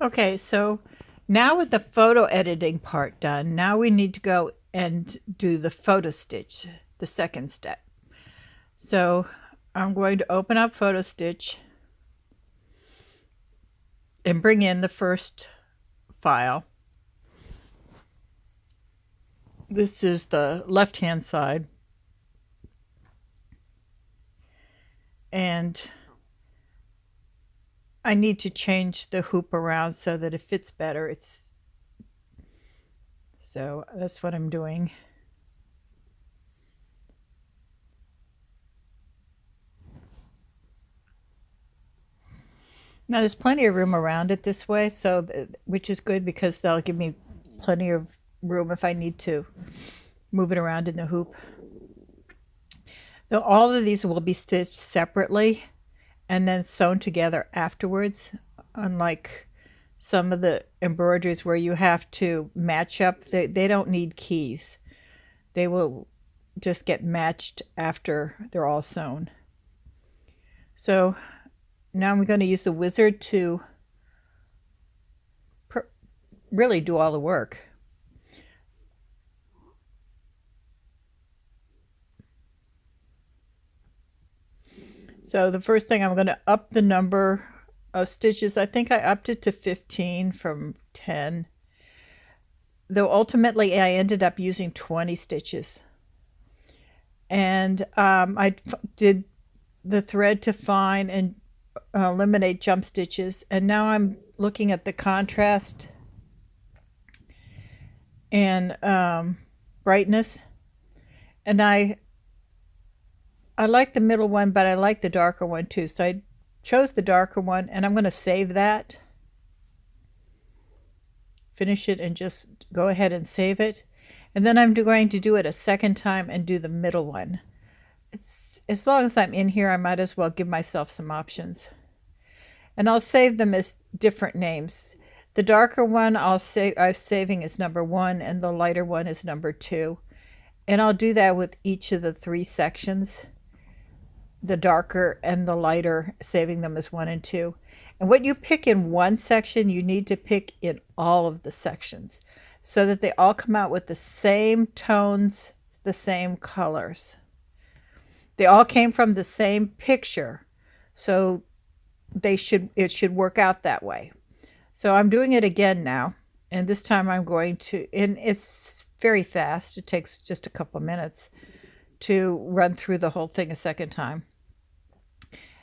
Okay, so now with the photo editing part done, now we need to go and do the photo stitch, the second step. So I'm going to open up Photostitch and bring in the first file. This is the left-hand side. And I need to change the hoop around so that it fits better. So that's what I'm doing. Now there's plenty of room around it this way, so which is good because that'll give me plenty of room if I need to move it around in the hoop. Though all of these will be stitched separately and then sewn together afterwards, unlike some of the embroideries where you have to match up. They don't need keys. They will just get matched after they're all sewn. So now I'm going to use the wizard to really do all the work. So the first thing, I'm going to up the number of stitches. I think I upped it to 15 from 10. Though ultimately I ended up using 20 stitches. And I did the thread to find and eliminate jump stitches. And now I'm looking at the contrast and brightness. And I like the middle one, but I like the darker one too. So I chose the darker one, and I'm going to save that. Finish it and just go ahead and save it. And then I'm going to do it a second time and do the middle one. As long as I'm in here, I might as well give myself some options. And I'll save them as different names. The darker one I'm saving as number 1, and the lighter one is number 2. And I'll do that with each of the 3 sections. The darker and the lighter, saving them as 1 and 2. And what you pick in one section, you need to pick in all of the sections so that they all come out with the same tones, the same colors. They all came from the same picture, so it should work out that way. So I'm doing it again now, and this time I'm going to, and it's very fast. It takes just a couple minutes to run through the whole thing a second time.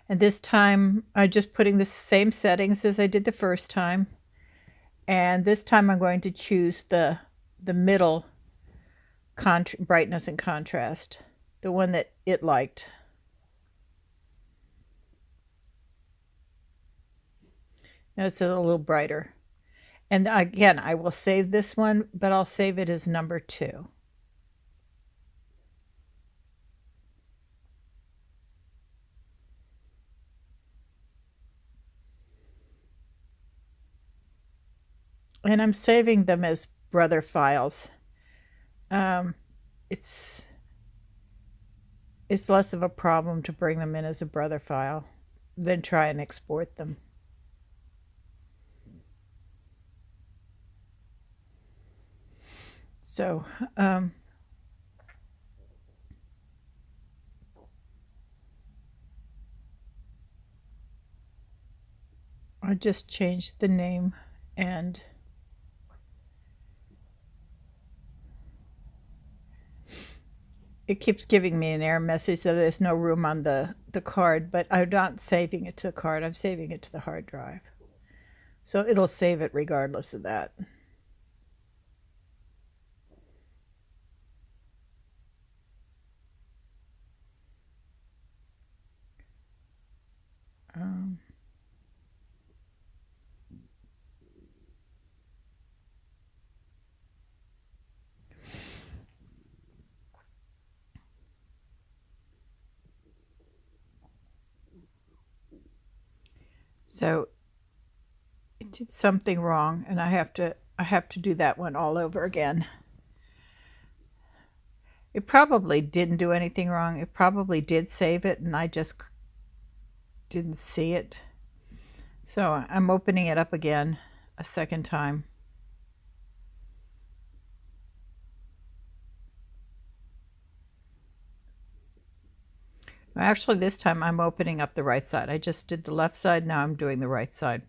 And this time I'm just putting the same settings as I did the first time. And this time I'm going to choose the middle brightness and contrast, the one that it liked. Now it's a little brighter. And again, I will save this one, but I'll save it as number 2. And I'm saving them as brother files. It's less of a problem to bring them in as a brother file than try and export them. So I just changed the name, and it keeps giving me an error message that there's no room on the card, but I'm not saving it to the card. I'm saving it to the hard drive. So it'll save it regardless of that. So it did something wrong, and I have to do that one all over again. It probably didn't do anything wrong. It probably did save it, and I just didn't see it. So I'm opening it up again, a second time. Actually, this time I'm opening up the right side. I just did the left side, now I'm doing the right side.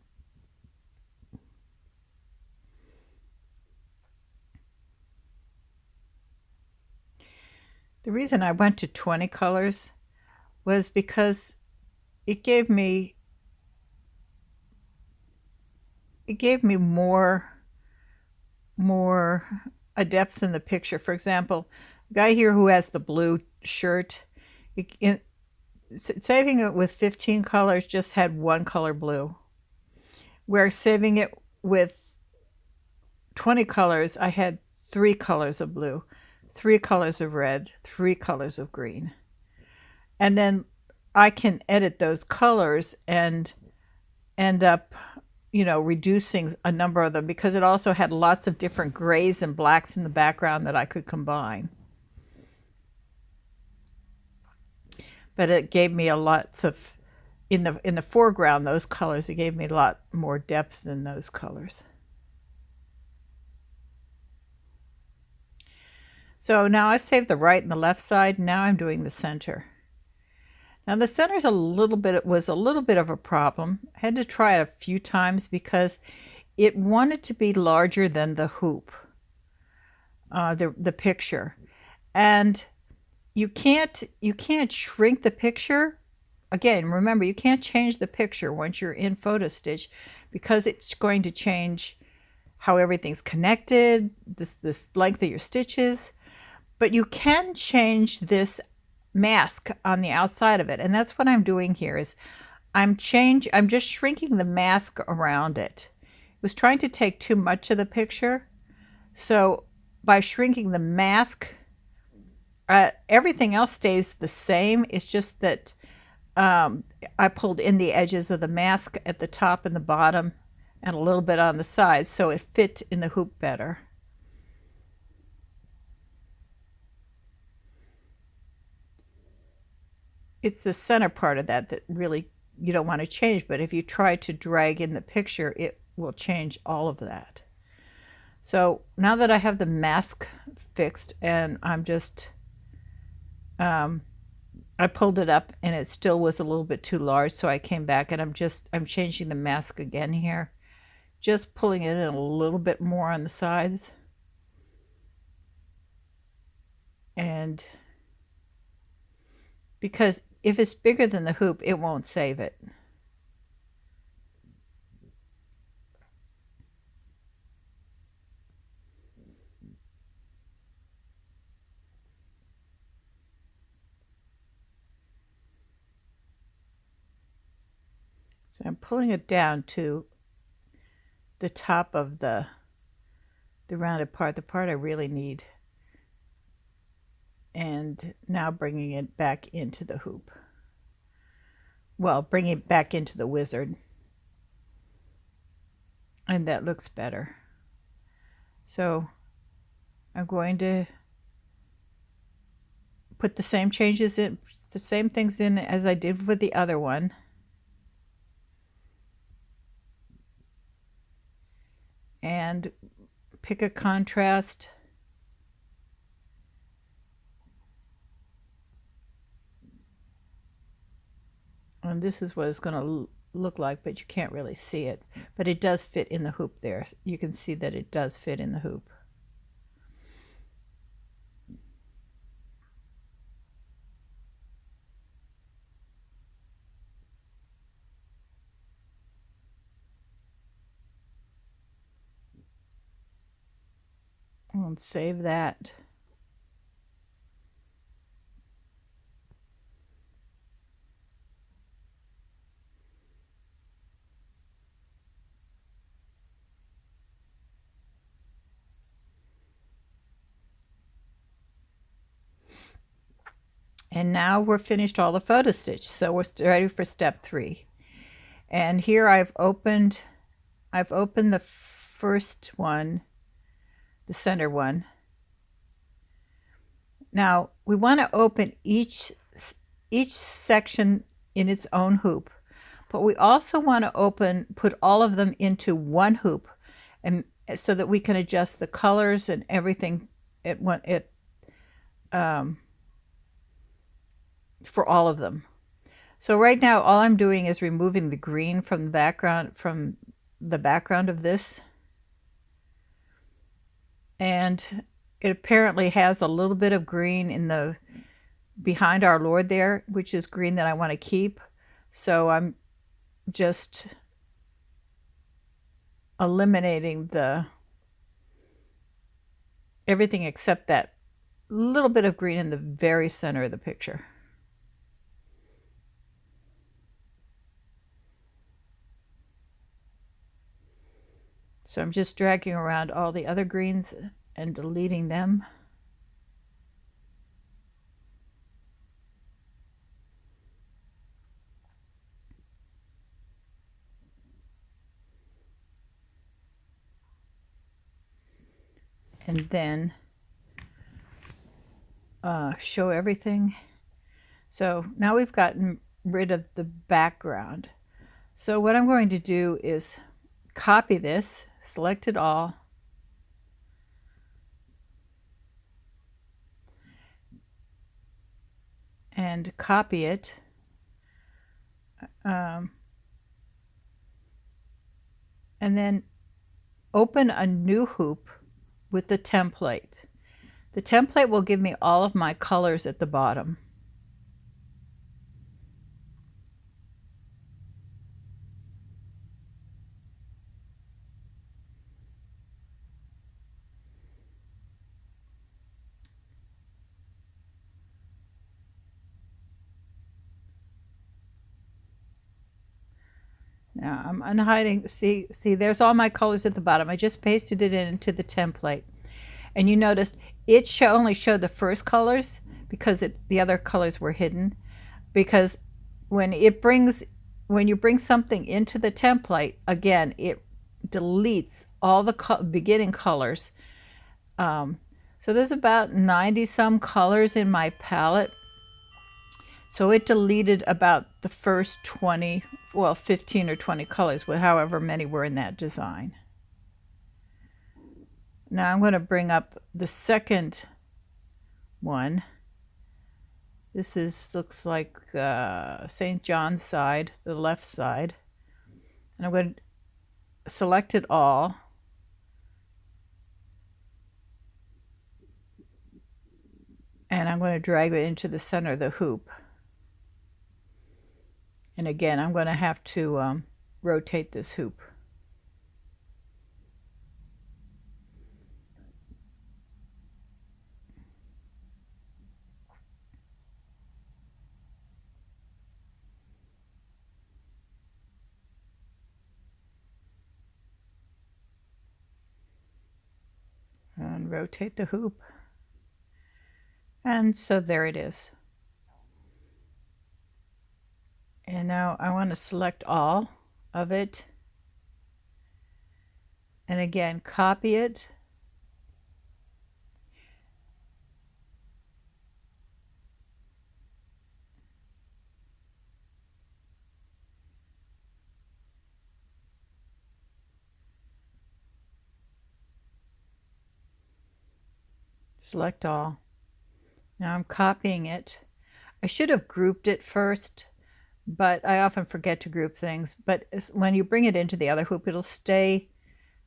The reason I went to 20 colors was because it gave me more a depth in the picture. For example, the guy here who has the blue shirt, saving it with 15 colors just had one color blue. Where saving it with 20 colors, I had 3 colors of blue, 3 colors of red, 3 colors of green. And then I can edit those colors and end up, reducing a number of them, because it also had lots of different grays and blacks in the background that I could combine. But it gave me lots of, in the foreground, those colors, it gave me a lot more depth than those colors. So now I've saved the right and the left side. Now I'm doing the center. Now the center's was a little bit of a problem. I had to try it a few times because it wanted to be larger than the hoop, the picture, and you can't shrink the picture. Again, remember, you can't change the picture once you're in Photostitch, because it's going to change how everything's connected, this length of your stitches. But you can change this mask on the outside of it, and that's what I'm doing here. Is I'm just shrinking the mask around it. It was trying to take too much of the picture, so by shrinking the mask, everything else stays the same. It's just that I pulled in the edges of the mask at the top and the bottom and a little bit on the sides, so it fit in the hoop better. It's the center part of that really you don't want to change, but if you try to drag in the picture, it will change all of that. So now that I have the mask fixed, and I'm just, I pulled it up and it still was a little bit too large, so I came back and I'm changing the mask again here, just pulling it in a little bit more on the sides. And because if it's bigger than the hoop, it won't save it. So I'm pulling it down to the top of the rounded part, the part I really need. And now bringing it back into the hoop. Well, bringing it back into the wizard. And that looks better. So I'm going to put the same changes in, the same things in as I did with the other one. And pick a contrast. And this is what it's going to look like, but you can't really see it. But it does fit in the hoop there. You can see that it does fit in the hoop. And save that. And now we're finished all the Photostitch, so we're ready for step 3. And here I've opened the first one, the center one. Now we want to open each section in its own hoop, but we also want to put all of them into one hoop, and so that we can adjust the colors and everything for all of them. So right now, all I'm doing is removing the green from the background of this. And it apparently has a little bit of green in the behind our Lord there, which is green that I want to keep. So I'm just eliminating everything except that little bit of green in the very center of the picture. So I'm just dragging around all the other greens and deleting them. And then show everything. So now we've gotten rid of the background. So what I'm going to do is copy this, select it all, and copy it. And then open a new hoop with the template. The template will give me all of my colors at the bottom. Now I'm unhiding, see, there's all my colors at the bottom. I just pasted it into the template. And you noticed it only showed the first colors because the other colors were hidden. Because when you bring something into the template, again, it deletes all the beginning colors. So there's about 90 some colors in my palette. So it deleted about the first 20, well, 15 or 20 colors, however many were in that design. Now I'm going to bring up the second one. This looks like St. John's side, the left side. And I'm going to select it all. And I'm going to drag it into the center of the hoop. And again, I'm going to have to rotate this hoop. And rotate the hoop. And so there it is. And now I want to select all of it. And again, copy it. Select all. Now I'm copying it. I should have grouped it first, but I often forget to group things. But when you bring it into the other hoop, it'll stay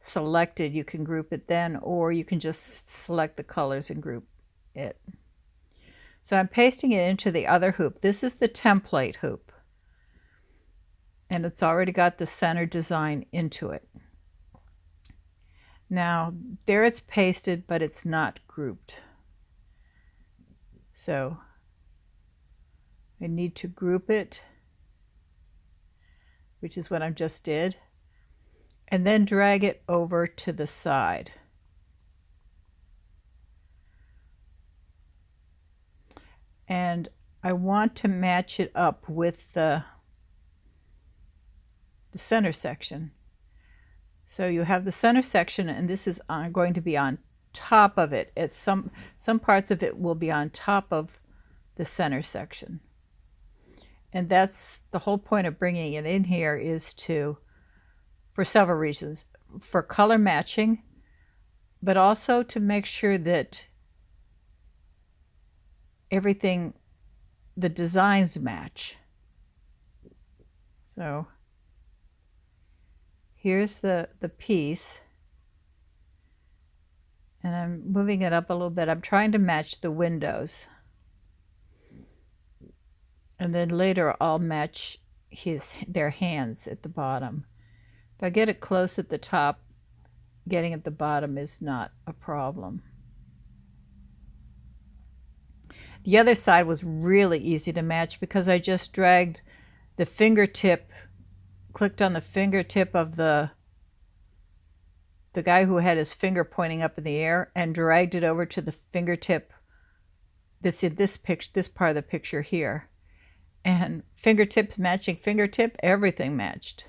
selected. You can group it then, or you can just select the colors and group it. So I'm pasting it into the other hoop. This is the template hoop. And it's already got the center design into it. Now, there it's pasted, but it's not grouped. So I need to group it, which is what I just did, and then drag it over to the side. And I want to match it up with the center section. So you have the center section, and this is going to be on top of it. It's some parts of it will be on top of the center section. And that's the whole point of bringing it in here, is for several reasons. for color matching, but also to make sure that everything, the designs match. So here's the piece, and I'm moving it up a little bit. I'm trying to match the windows, and then later I'll match their hands at the bottom. If I get it close at the top, getting at the bottom is not a problem. The other side was really easy to match because I just dragged the fingertip, clicked on the fingertip of the guy who had his finger pointing up in the air, and dragged it over to the fingertip that's in this picture, this part of the picture here. And fingertips matching fingertip, everything matched.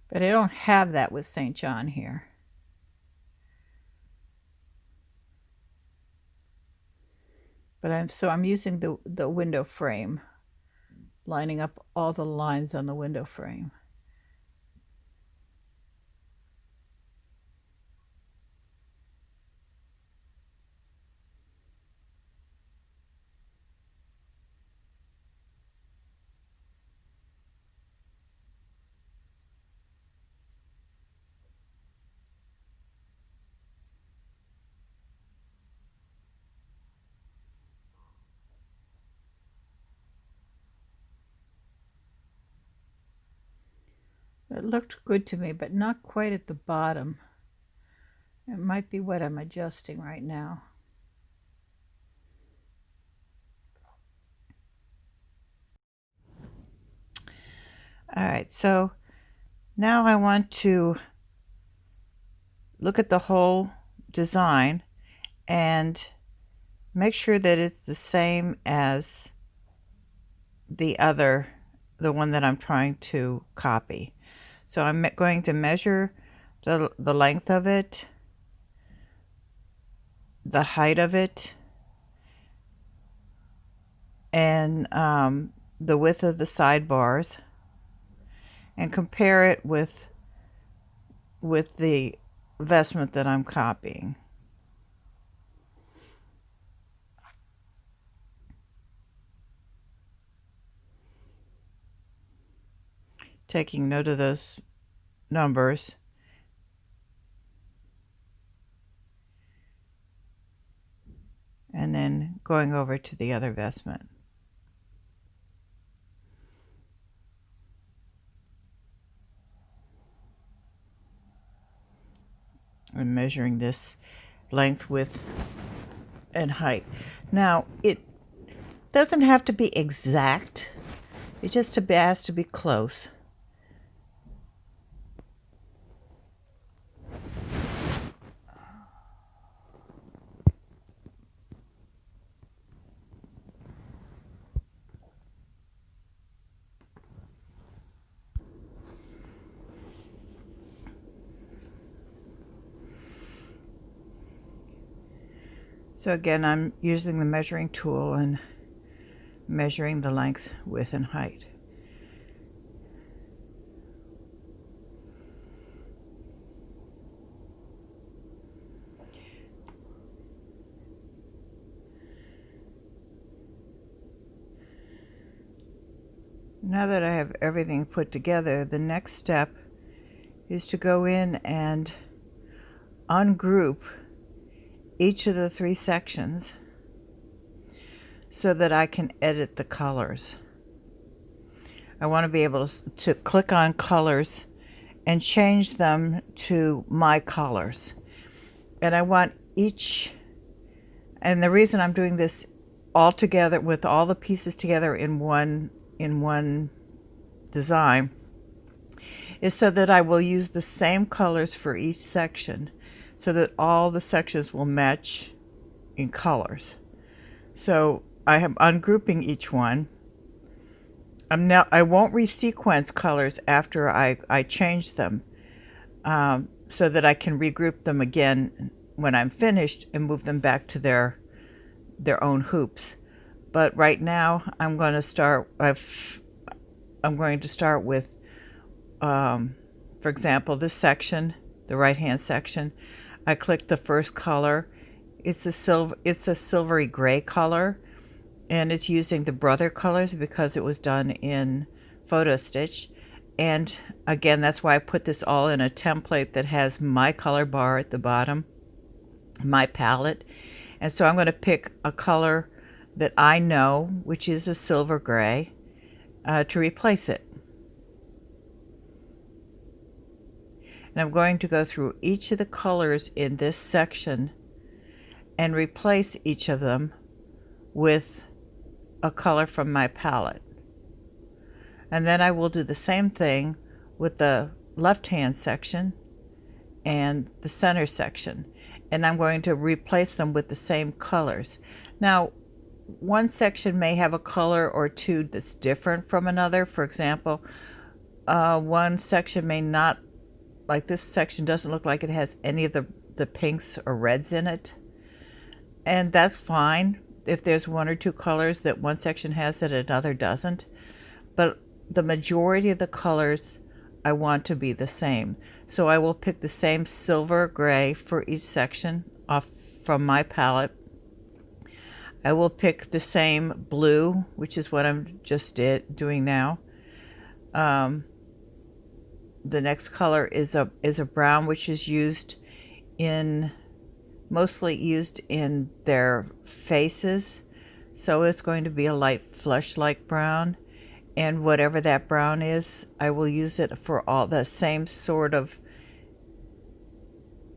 But I don't have that with St. John here. But I'm using the window frame, lining up all the lines on the window frame. It looked good to me, but not quite at the bottom. It might be what I'm adjusting right now. All right, so now I want to look at the whole design and make sure that it's the same as the one that I'm trying to copy. So I'm going to measure the length of it, the height of it, and the width of the sidebars, and compare it with the vestment that I'm copying. Taking note of those numbers. And then going over to the other vestment. And measuring this length, width, and height. Now, it doesn't have to be exact. It just has to be close. So again, I'm using the measuring tool and measuring the length, width, and height. Now that I have everything put together, the next step is to go in and ungroup each of the 3 sections so that I can edit the colors. I want to be able to click on colors and change them to my colors. And I want each, and the reason I'm doing this all together with all the pieces together in one design is so that I will use the same colors for each section, so that all the sections will match in colors. So I am ungrouping each one. I won't resequence colors after I change them, so that I can regroup them again when I'm finished and move them back to their own hoops. But right now I'm going to start with for example, this section, the right hand section. I click the first color. It's a silvery gray color, and it's using the Brother colors because it was done in Photostitch. And again, that's why I put this all in a template that has my color bar at the bottom, my palette. And so I'm going to pick a color that I know, which is a silver gray, to replace it. And I'm going to go through each of the colors in this section and replace each of them with a color from my palette. And then I will do the same thing with the left-hand section and the center section. And I'm going to replace them with the same colors. Now, one section may have a color or two that's different from another. For example, one section may not, like this section doesn't look like it has any of the pinks or reds in it. And that's fine if there's one or two colors that one section has that another doesn't. But the majority of the colors I want to be the same. So I will pick the same silver gray for each section off from my palette. I will pick the same blue, which is what I'm just doing now. The next color is a brown, which is mostly used in their faces. So it's going to be a light flesh-like brown. And whatever that brown is, I will use it for all the same sort of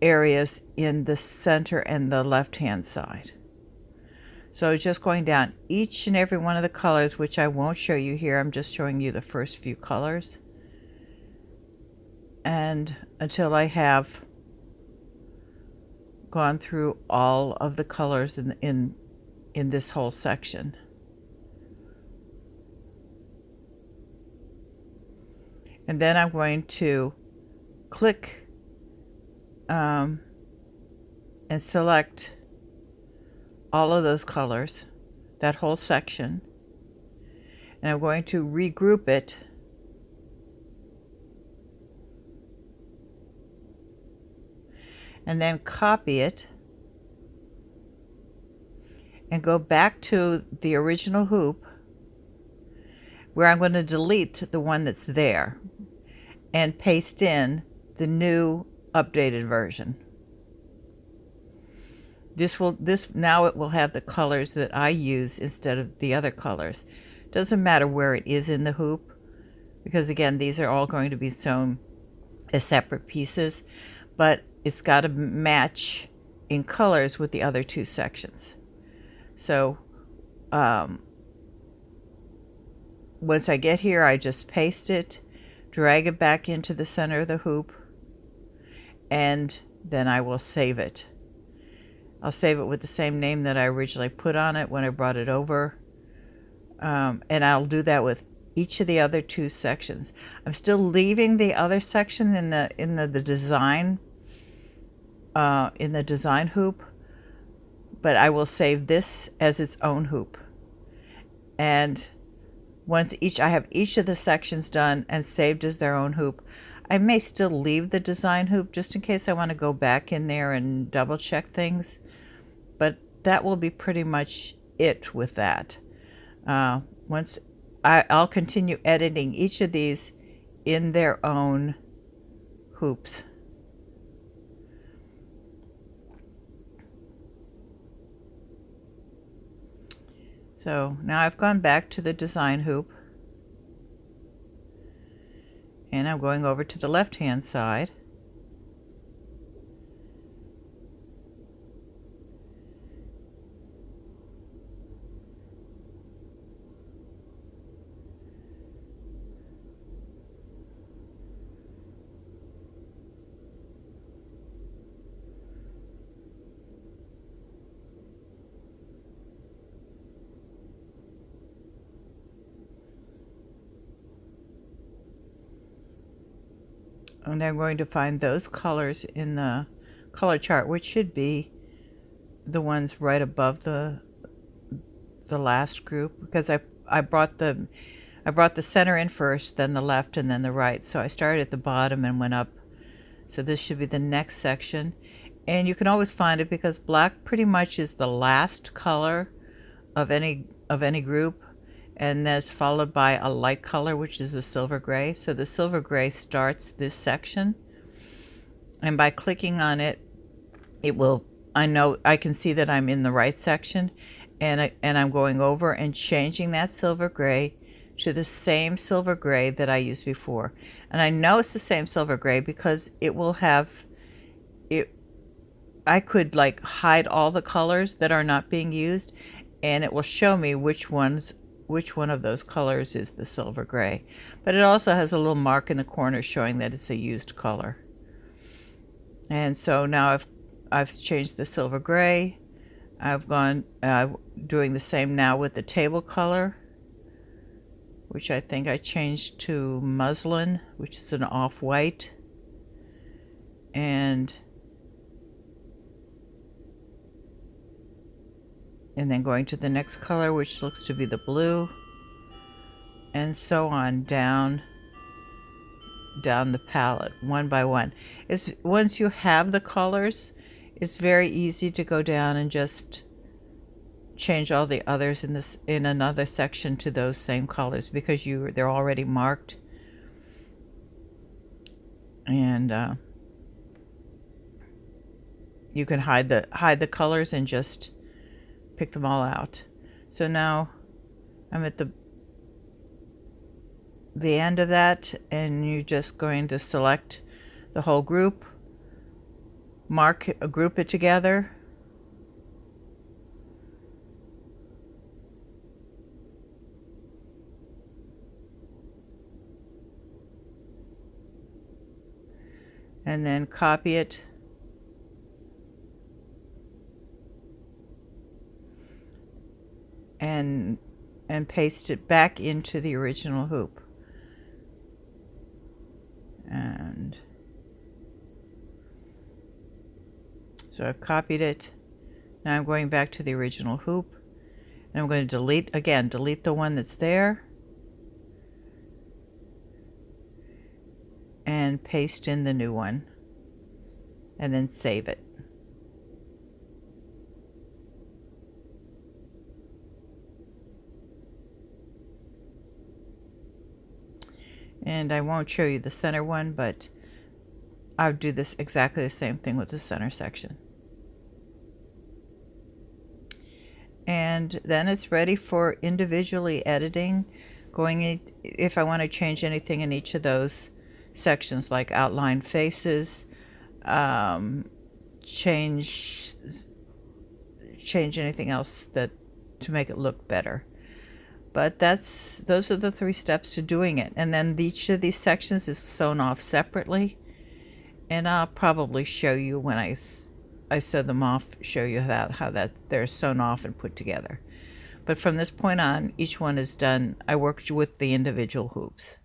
areas in the center and the left-hand side. So just going down each and every one of the colors, which I won't show you here. I'm just showing you the first few colors. And until I have gone through all of the colors in this whole section. And then I'm going to click and select all of those colors, that whole section. And I'm going to regroup it and then copy it and go back to the original hoop where I'm going to delete the one that's there and paste in the new updated version. Now it will have the colors that I use instead of the other colors. Doesn't matter where it is in the hoop, because again, these are all going to be sewn as separate pieces, but it's got to match in colors with the other two sections. So once I get here, I just paste it, drag it back into the center of the hoop, and then I will save it. I'll save it with the same name that I originally put on it when I brought it over. And I'll do that with each of the other two sections. I'm still leaving the other section in the design hoop, but I will save this as its own hoop. And once I have each of the sections done and saved as their own hoop, I may still leave the design hoop just in case I want to go back in there and double check things. But that will be pretty much it with that. Once I'll continue editing each of these in their own hoops. So now I've gone back to the design hoop, and I'm going over to the left-hand side. And I'm going to find those colors in the color chart, which should be the ones right above the the last group, because I brought the center in first, then the left, and then the right. So I started at the bottom and went up. So this should be the next section. And you can always find it because black pretty much is the last color of any group, and that's followed by a light color, which is the silver gray. So the silver gray starts this section, and by clicking on it, it will, I can see that I'm in the right section, and I'm going over and changing that silver gray to the same silver gray that I used before. And I know it's the same silver gray because it will have it. I could like hide all the colors that are not being used, and it will show me which one of those colors is the silver gray. But it also has a little mark in the corner showing that it's a used color. And so now I've changed the silver gray. I've gone doing the same now with the table color, which I think I changed to muslin, which is an off-white. And then going to the next color, which looks to be the blue, and so on down the palette one by one. Once you have the colors, it's very easy to go down and just change all the others in another section to those same colors because they're already marked. And you can hide the colors and just pick them all out. So now I'm at the end of that, and you're just going to select the whole group, group it together, and then copy it and paste it back into the original hoop. And so I've copied it. Now I'm going back to the original hoop, and I'm going to delete the one that's there and paste in the new one, and then save it. And I won't show you the center one, but I'll do this exactly the same thing with the center section. And then it's ready for individually editing, if I want to change anything in each of those sections, like outline faces, change anything else to make it look better. But those are the 3 steps to doing it. And then each of these sections is sewn off separately. And I'll probably show you when I sew them off, show you how they're sewn off and put together. But from this point on, each one is done. I worked with the individual hoops.